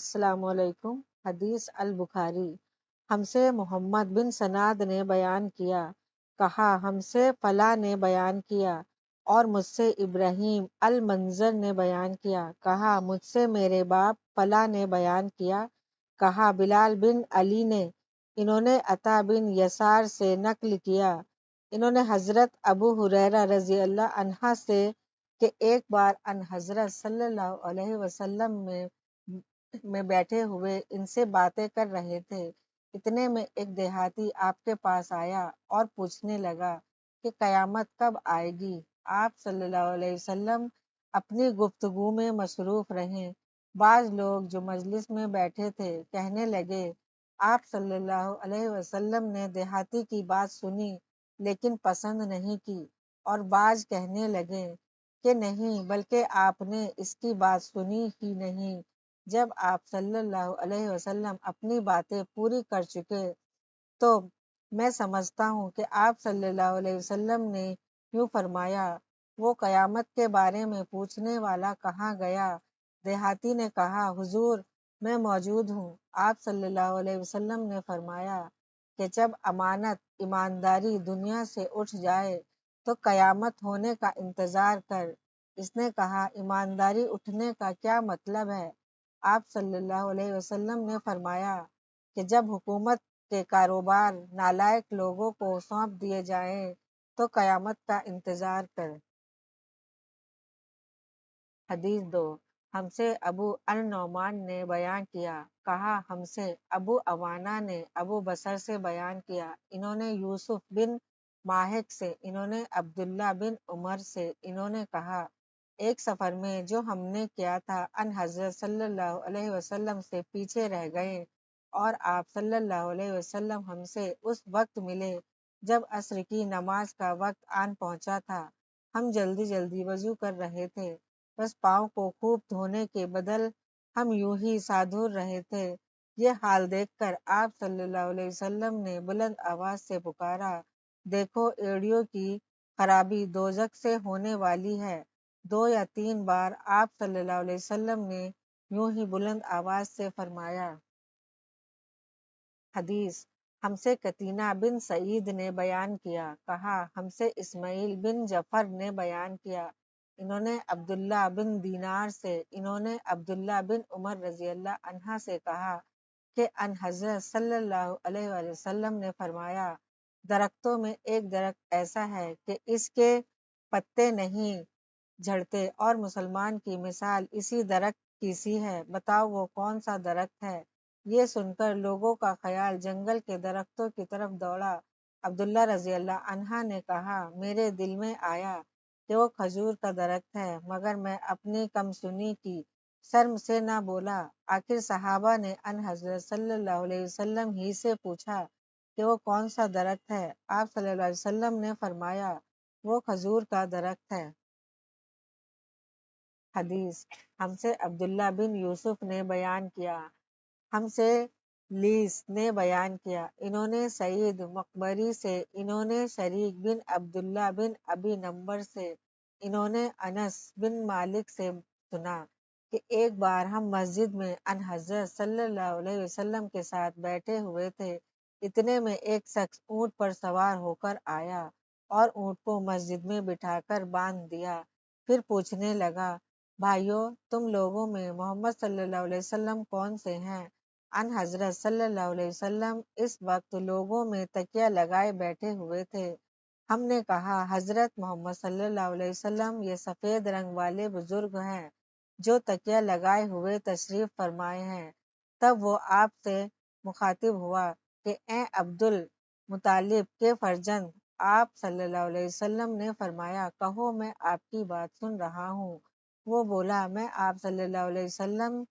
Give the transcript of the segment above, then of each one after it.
السلام علیکم۔ حدیث البخاری۔ ہم سے محمد بن سناد نے بیان کیا، کہا ہم سے فلاں نے بیان کیا، اور مجھ سے ابراہیم المنذر نے بیان کیا، کہا مجھ سے میرے باپ فلاں نے بیان کیا، کہا بلال بن علی نے، انہوں نے عطا بن یسار سے نقل کیا، انہوں نے حضرت ابو ہریرہ رضی اللہ عنہ سے کہ ایک بار ان حضرت صلی اللہ علیہ وسلم میں بیٹھے ہوئے ان سے باتیں کر رہے تھے، اتنے میں ایک دیہاتی آپ کے پاس آیا اور پوچھنے لگا کہ قیامت کب آئے گی۔ آپ صلی اللہ علیہ وسلم اپنی گفتگو میں مصروف رہیں۔ بعض لوگ جو مجلس میں بیٹھے تھے کہنے لگے، آپ صلی اللہ علیہ وسلم نے دیہاتی کی بات سنی لیکن پسند نہیں کی، اور بعض کہنے لگے کہ نہیں بلکہ آپ نے اس کی بات سنی ہی نہیں۔ جب آپ صلی اللہ علیہ وسلم اپنی باتیں پوری کر چکے تو میں سمجھتا ہوں کہ آپ صلی اللہ علیہ وسلم نے یوں فرمایا، وہ قیامت کے بارے میں پوچھنے والا کہاں گیا؟ دیہاتی نے کہا، حضور میں موجود ہوں۔ آپ صلی اللہ علیہ وسلم نے فرمایا کہ جب امانت ایمانداری دنیا سے اٹھ جائے تو قیامت ہونے کا انتظار کر۔ اس نے کہا، ایمانداری اٹھنے کا کیا مطلب ہے؟ آپ صلی اللہ علیہ وسلم نے فرمایا کہ جب حکومت کے کاروبار نالائق لوگوں کو سونپ دیے جائیں تو قیامت کا انتظار کر۔ حدیث 2۔ ہم سے ابو النعمان نے بیان کیا، کہا ہم سے ابو عوانہ نے ابو بصر سے بیان کیا، انہوں نے یوسف بن ماہک سے، انہوں نے عبداللہ بن عمر سے، انہوں نے کہا ایک سفر میں جو ہم نے کیا تھا ان حضرت صلی اللہ علیہ وسلم سے پیچھے رہ گئے، اور آپ صلی اللہ علیہ وسلم ہم سے اس وقت ملے جب عصر کی نماز کا وقت آن پہنچا تھا۔ ہم جلدی جلدی وضو کر رہے تھے، بس پاؤں کو خوب دھونے کے بدل ہم یوں ہی سادھور رہے تھے۔ یہ حال دیکھ کر آپ صلی اللہ علیہ وسلم نے بلند آواز سے پکارا، دیکھو ایڑیوں کی خرابی دوزخ سے ہونے والی ہے۔ 2 یا 3 بار آپ صلی اللہ علیہ وسلم نے یوں ہی بلند آواز سے فرمایا۔ حدیث۔ ہم سے قتینہ بن سعید نے بیان کیا، کہا ہم سے اسماعیل بن جعفر نے بیان کیا، انہوں نے عبداللہ بن دینار سے، انہوں نے عبداللہ بن عمر رضی اللہ عنہ سے کہا کہ ان حضرت صلی اللہ علیہ وآلہ وسلم نے فرمایا، درختوں میں ایک درخت ایسا ہے کہ اس کے پتے نہیں جھڑتے، اور مسلمان کی مثال اسی درخت کی سی ہے، بتاؤ وہ کون سا درخت ہے؟ یہ سن کر لوگوں کا خیال جنگل کے درختوں کی طرف دوڑا۔ عبداللہ رضی اللہ عنہ نے کہا، میرے دل میں آیا کہ وہ کھجور کا درخت ہے، مگر میں اپنی کم سنی کی شرم سے نہ بولا۔ آخر صحابہ نے ان حضرت صلی اللہ علیہ وسلم ہی سے پوچھا کہ وہ کون سا درخت ہے؟ آپ صلی اللہ علیہ وسلم نے فرمایا، وہ کھجور کا درخت ہے۔ حدیث۔ ہم سے عبداللہ بن یوسف نے بیان کیا، ہم سے لیث نے بیان کیا، انہوں نے سعید مقبری سے، انہوں نے شریک بن عبداللہ بن ابی نمبر سے، انہوں نے انس بن مالک سے سنا کہ ایک بار ہم مسجد میں ان حضرت صلی اللہ علیہ وسلم کے ساتھ بیٹھے ہوئے تھے، اتنے میں ایک شخص اونٹ پر سوار ہو کر آیا اور اونٹ کو مسجد میں بٹھا کر باندھ دیا، پھر پوچھنے لگا، بھائیو تم لوگوں میں محمد صلی اللہ علیہ وسلم کون سے ہیں؟ ان حضرت صلی اللہ علیہ وسلم اس وقت لوگوں میں تکیہ لگائے بیٹھے ہوئے تھے۔ ہم نے کہا، حضرت محمد صلی اللہ علیہ وسلم یہ سفید رنگ والے بزرگ ہیں جو تکیہ لگائے ہوئے تشریف فرمائے ہیں۔ تب وہ آپ سے مخاطب ہوا کہ اے عبد المطلب کے فرزند، آپ صلی اللہ علیہ وسلم نے فرمایا، کہو میں آپ کی بات سن رہا ہوں۔ وہ بولا، میں آپ صلی اللہ علیہ وسلم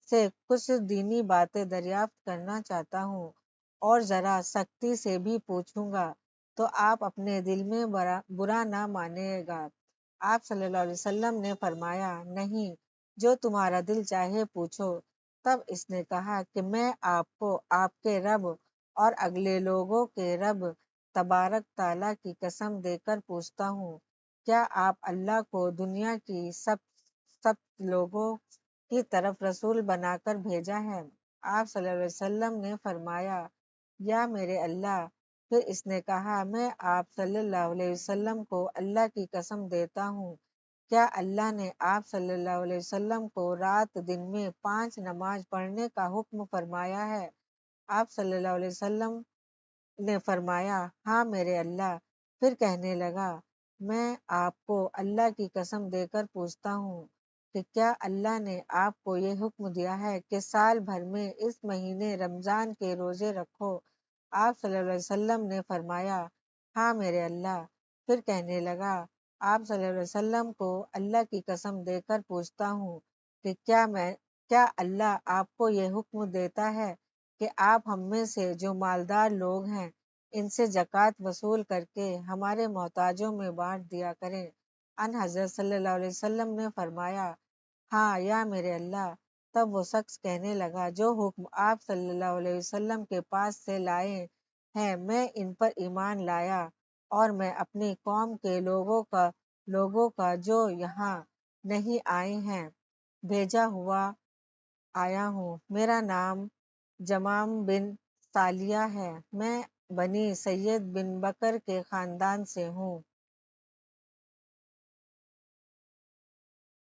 سے کچھ دینی باتیں دریافت کرنا چاہتا ہوں، اور ذرا سختی سے بھی پوچھوں گا تو آپ اپنے دل میں برا نہ مانیے گا۔ آپ صلی اللہ علیہ وسلم نے فرمایا، نہیں، جو تمہارا دل چاہے پوچھو۔ تب اس نے کہا کہ میں آپ کو آپ کے رب اور اگلے لوگوں کے رب تبارک تعالیٰ کی قسم دے کر پوچھتا ہوں، کیا آپ اللہ کو دنیا کی سب لوگوں کی طرف رسول بنا کر بھیجا ہے۔ آپ صلی اللہ علیہ وسلم نے فرمایا، یا میرے اللہ۔ پھر اس نے کہا، میں آپ صلی اللہ علیہ وسلم کو اللہ کی قسم دیتا ہوں، کیا اللہ نے آپ صلی اللہ علیہ وسلم کو رات دن میں 5 نماز پڑھنے کا حکم فرمایا ہے؟ آپ صلی اللہ علیہ وسلم نے فرمایا، ہاں میرے اللہ۔ پھر کہنے لگا، میں آپ کو اللہ کی قسم دے کر پوچھتا ہوں کہ کیا اللہ نے آپ کو یہ حکم دیا ہے کہ سال بھر میں اس مہینے رمضان کے روزے رکھو؟ آپ صلی اللہ علیہ وسلم نے فرمایا، ہاں میرے اللہ۔ پھر کہنے لگا، آپ صلی اللہ علیہ وسلم کو اللہ کی قسم دے کر پوچھتا ہوں کہ کیا اللہ آپ کو یہ حکم دیتا ہے کہ آپ ہم میں سے جو مالدار لوگ ہیں ان سے زکوٰۃ وصول کر کے ہمارے محتاجوں میں بانٹ دیا کریں؟ ان حضرت صلی اللہ علیہ وسلم نے فرمایا، ہاں یا میرے اللہ۔ تب وہ شخص کہنے لگا، جو حکم آپ صلی اللہ علیہ وسلم کے پاس سے لائے ہیں میں ان پر ایمان لایا، اور میں اپنی قوم کے لوگوں کا جو یہاں نہیں آئے ہیں بھیجا ہوا آیا ہوں۔ میرا نام جمام بن ثالیہ ہے، میں بنی سید بن بکر کے خاندان سے ہوں۔